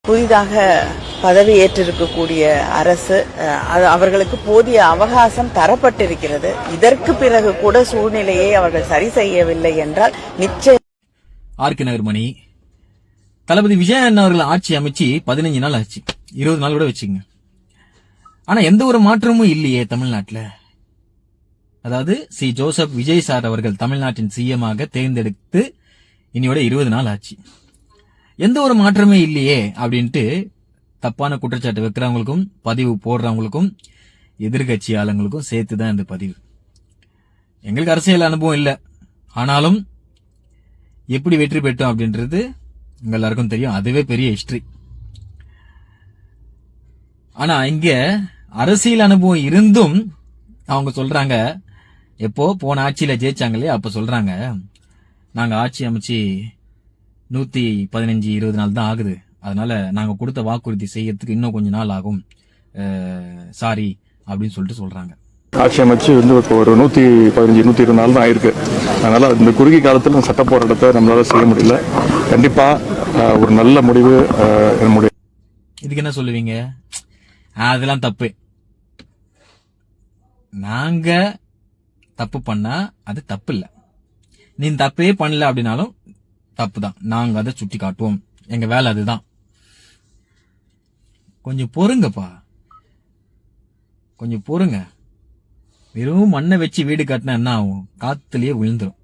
புதிதாக பதவியேற்றிருக்கக்கூடிய அரசு அவர்களுக்கு போதிய அவகாசம் தரப்பட்டிருக்கிறது. இதற்கு பிறகு கூட சூழ்நிலையை அவர்கள் சரி செய்யவில்லை என்றால் நிச்சயம். ஆர்கே நகர்மணி தளபதி விஜயன் அவர்கள் ஆட்சி அமைச்சு 15 நாள் ஆச்சு, 20 நாள் கூட வச்சுங்க. ஆனா எந்த ஒரு மாற்றமும் இல்லையே தமிழ்நாட்டுல. அதாவது ஜோசப் விஜய் சார் அவர்கள் தமிழ்நாட்டின் சிஎம்மாக தேர்ந்தெடுத்து இனியோட 20 நாள் ஆச்சு, எந்த ஒரு மாற்றமே இல்லையே அப்படின்ட்டு தப்பான குற்றச்சாட்டு வைக்கிறவங்களுக்கும் பதிவு போடுறவங்களுக்கும் எதிர்கட்சி ஆளுங்களுக்கும் சேர்த்துதான் இந்த பதிவு. எங்களுக்கு அரசியல் அனுபவம் இல்லை, ஆனாலும் எப்படி வெற்றி பெற்றோம் அப்படின்றது உங்க எல்லாருக்கும் தெரியும். அதுவே பெரிய ஹிஸ்டரி. ஆனா இங்க அரசியல் அனுபவம் இருந்தும் அவங்க சொல்றாங்க, எப்போ போன ஆட்சியில ஜெயிச்சாங்களே அப்ப சொல்றாங்க, நாங்க ஆட்சி அமைச்சு 115-20 நாள் தான் ஆகுது, அதனால நாங்க கொடுத்த வாக்குறுதி செய்யறதுக்கு இன்னும் கொஞ்ச நாள் ஆகும், சாரி அப்படின்னு சொல்லிட்டு சொல்றாங்க. ஆட்சி அமைச்சு ஒரு 115-120 நாள் தான் ஆயிருக்கு. அதனால இந்த குறுகிய காலத்தில் சட்ட போராட்டத்தை நம்மளால செய்ய முடியல. கண்டிப்பா ஒரு நல்ல முடிவு நம்முடைய. இதுக்கு என்ன சொல்லுவீங்க? அதெல்லாம் தப்பு. நாங்க தப்பு பண்ணா அது தப்பு இல்ல, நீ தப்பே பண்ணல அப்படின்னாலும் தப்பு தான், நாங்க அதை சுட்டி காட்டுவோம், எங்க வேலை அதுதான். கொஞ்சம் பொறுங்கப்பா, கொஞ்சம் பொறுங்க. வெறும் மண்ணை வச்சு வீடு கட்டினா என்ன ஆகும்? காத்துலயே விழுந்துரும்.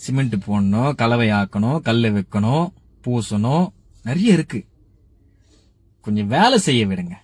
சிமெண்ட் போடணும், கலவை ஆக்கணும், கல்லை வைக்கணும், பூசணும், நிறைய இருக்கு. கொஞ்சம் வேலை செய்ய விடுங்க.